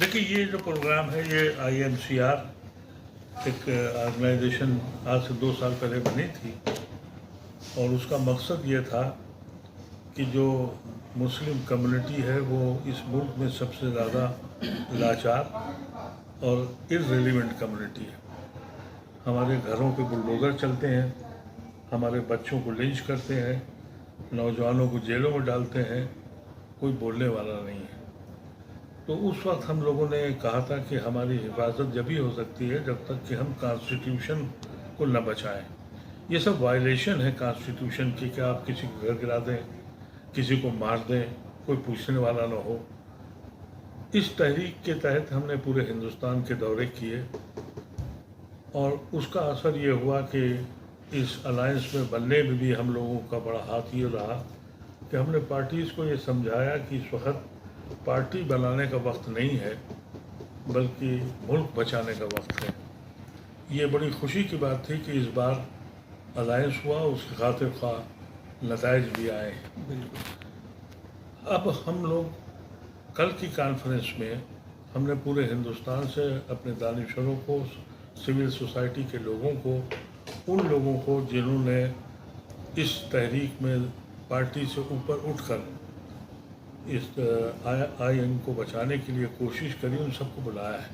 देखिए ये जो प्रोग्राम है ये IMCR एक ऑर्गेनाइजेशन आज से 2 साल पहले बनी थी और उसका मकसद ये था कि जो मुस्लिम कम्युनिटी है वो इस मुल्क में सबसे ज़्यादा लाचार और इर्रेलिवेंट कम्युनिटी है। हमारे घरों पे बुलडोज़र चलते हैं, हमारे बच्चों को लिंच करते हैं, नौजवानों को जेलों में डालते हैं, कोई बोलने वाला नहीं है। तो उस वक्त हम लोगों ने कहा था कि हमारी हिफाजत जब ही हो सकती है जब तक कि हम कॉन्स्टिट्यूशन को न बचाएं। ये सब वायलेशन है कॉन्स्टिट्यूशन की कि आप किसी को घर गिरा दें, किसी को मार दें, कोई पूछने वाला ना हो। इस तहरीक के तहत हमने पूरे हिंदुस्तान के दौरे किए और उसका असर ये हुआ कि इस अलायंस में बनने में भी हम लोगों का बड़ा हाथ ये रहा कि हमने पार्टीज़ को ये समझाया कि इस वक्त पार्टी बनाने का वक्त नहीं है बल्कि मुल्क बचाने का वक्त है। ये बड़ी खुशी की बात थी कि इस बार अलायंस हुआ, उसके खातिर खा नताइज भी आए हैं। अब हम लोग कल की कॉन्फ्रेंस में हमने पूरे हिंदुस्तान से अपने दानिशवरों को, सिविल सोसाइटी के लोगों को, उन लोगों को जिन्होंने इस तहरीक में पार्टी से ऊपर उठकर इस आईएन को बचाने के लिए कोशिश करी, उन सबको बुलाया है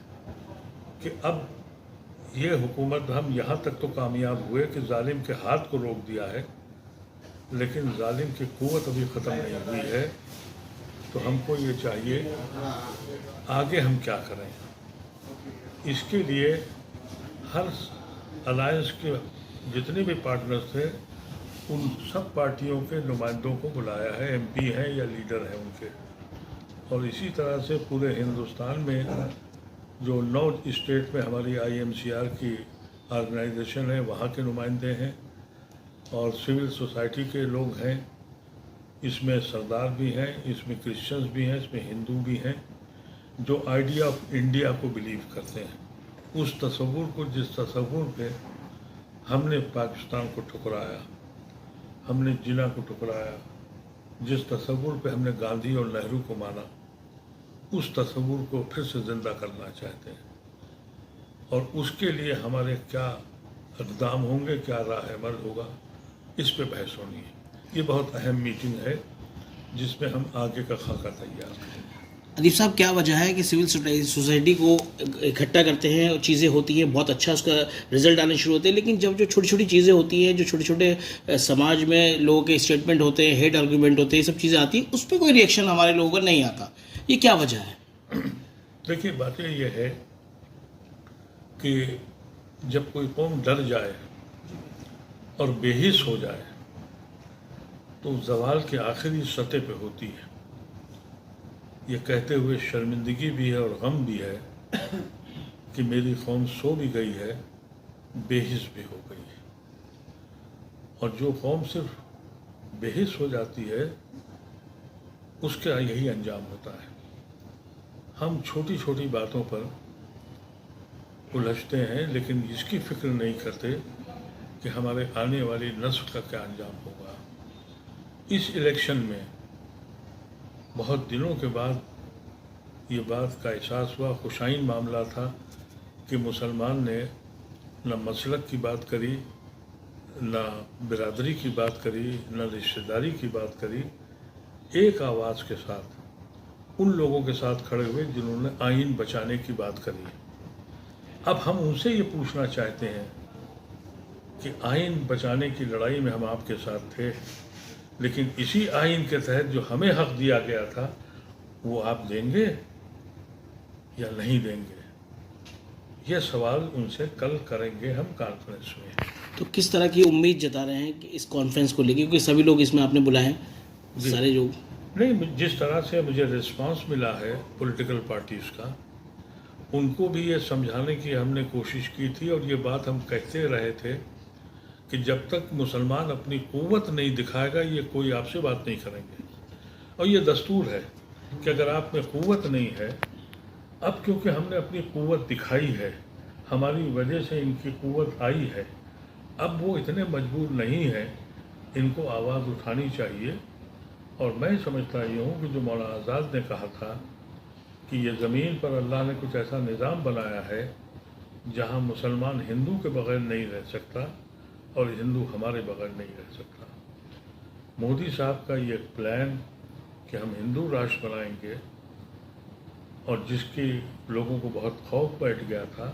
कि अब ये हुकूमत, हम यहाँ तक तो कामयाब हुए कि जालिम के हाथ को रोक दिया है, लेकिन जालिम की क़ुव्वत अभी ख़त्म नहीं हुई है। तो हमको ये चाहिए आगे हम क्या करें। इसके लिए हर अलायंस के जितने भी पार्टनर्स थे उन सब पार्टियों के नुमाइंदों को बुलाया है, MP हैं या लीडर हैं उनके। और इसी तरह से पूरे हिंदुस्तान में जो 9 स्टेट में हमारी IMCR की ऑर्गेनाइजेशन है वहाँ के नुमाइंदे हैं और सिविल सोसाइटी के लोग हैं। इसमें सरदार भी हैं, इसमें क्रिश्चियंस भी हैं, इसमें हिंदू भी हैं जो आइडिया ऑफ इंडिया को बिलीव करते हैं। उस तस्वुर को, जिस तस्वुर पे हमने पाकिस्तान को ठुकराया, हमने जिना को ठुकराया, जिस तस्वुर पे हमने गांधी और नेहरू को माना, उस तस्वुर को फिर से ज़िंदा करना चाहते हैं। और उसके लिए हमारे क्या इक़दाम होंगे, क्या राह अमल होगा, इस पे बहस होनी है। ये बहुत अहम मीटिंग है जिसमें हम आगे का खाका तैयार करेंगे। अदीब साहब, क्या वजह है कि सिविल सोसाइटी को इकट्ठा करते हैं और चीज़ें होती हैं, बहुत अच्छा उसका रिजल्ट आने शुरू होते हैं, लेकिन जब जो छोटी छोटी चीज़ें होती हैं, जो छोटे छोटे समाज में लोगों के स्टेटमेंट होते हैं, हेड आर्गूमेंट होते हैं, ये सब चीज़ें आती हैं, उस पर कोई रिएक्शन हमारे लोगों का नहीं आता। ये क्या वजह है? देखिए, बात ये है कि जब कोई कौम डर जाए और बेहिस हो जाए तो ज़वाल के आखिरी सतह पे होती है। ये कहते हुए शर्मिंदगी भी है और गम भी है कि मेरी कौम सो भी गई है, बेहिस भी हो गई है। और जो कौम सिर्फ बेहिस हो जाती है उसका यही अंजाम होता है। हम छोटी छोटी बातों पर उलझते हैं लेकिन इसकी फिक्र नहीं करते कि हमारे आने वाली नस्ल का क्या अंजाम होगा। इस इलेक्शन में बहुत दिनों के बाद ये बात का एहसास हुआ। खुशाइन मामला था कि मुसलमान ने न मसलक की बात करी, न बिरादरी की बात करी, न रिश्तेदारी की बात करी। एक आवाज़ के साथ उन लोगों के साथ खड़े हुए जिन्होंने आइन बचाने की बात करी। अब हम उनसे ये पूछना चाहते हैं कि आइन बचाने की लड़ाई में हम आपके साथ थे, लेकिन इसी आइन के तहत जो हमें हक दिया गया था वो आप देंगे या नहीं देंगे? यह सवाल उनसे कल करेंगे हम कॉन्फ्रेंस में। तो किस तरह की उम्मीद जता रहे हैं कि इस कॉन्फ्रेंस को लेकर, क्योंकि सभी लोग इसमें आपने बुलाए हैं, सारे लोग? नहीं, जिस तरह से मुझे रिस्पांस मिला है पॉलिटिकल पार्टीज़ का, उनको भी ये समझाने की हमने कोशिश की थी और ये बात हम कहते रहे थे कि जब तक मुसलमान अपनी क़ुव्वत नहीं दिखाएगा ये कोई आपसे बात नहीं करेंगे। और ये दस्तूर है कि अगर आप में क़ुव्वत नहीं है, अब क्योंकि हमने अपनी क़ुव्वत दिखाई है, हमारी वजह से इनकी क़ुव्वत आई है, अब वो इतने मजबूर नहीं हैं, इनको आवाज़ उठानी चाहिए। और मैं समझता ये हूँ कि जो मौलाना आज़ाद ने कहा था کہ یہ زمین پر اللہ نے کچھ ایسا نظام بنایا ہے جہاں مسلمان ہندو کے بغیر نہیں رہ سکتا اور ہندو ہمارے بغیر نہیں رہ سکتا۔ مودی صاحب کا یہ پلان کہ ہم ہندو راشٹر بنائیں گے اور جس کی لوگوں کو بہت خوف بیٹھ گیا تھا،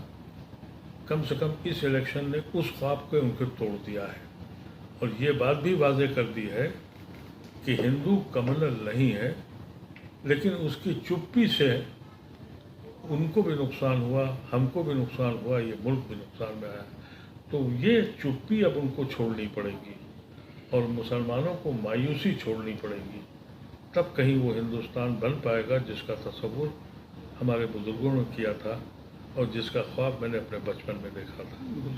کم سے کم اس الیکشن نے اس خواب کو ان کو توڑ دیا ہے، اور یہ بات بھی واضح کر دی ہے کہ ہندو کمنل نہیں ہے، لیکن اس کی چپی سے ان کو بھی نقصان ہوا، ہم کو بھی نقصان ہوا، یہ ملک بھی نقصان میں آیا۔ تو یہ چپی اب ان کو چھوڑنی پڑے گی اور مسلمانوں کو مایوسی چھوڑنی پڑے گی، تب کہیں وہ ہندوستان بن پائے گا جس کا تصور ہمارے بزرگوں نے کیا تھا اور جس کا خواب میں نے اپنے بچپن میں دیکھا تھا۔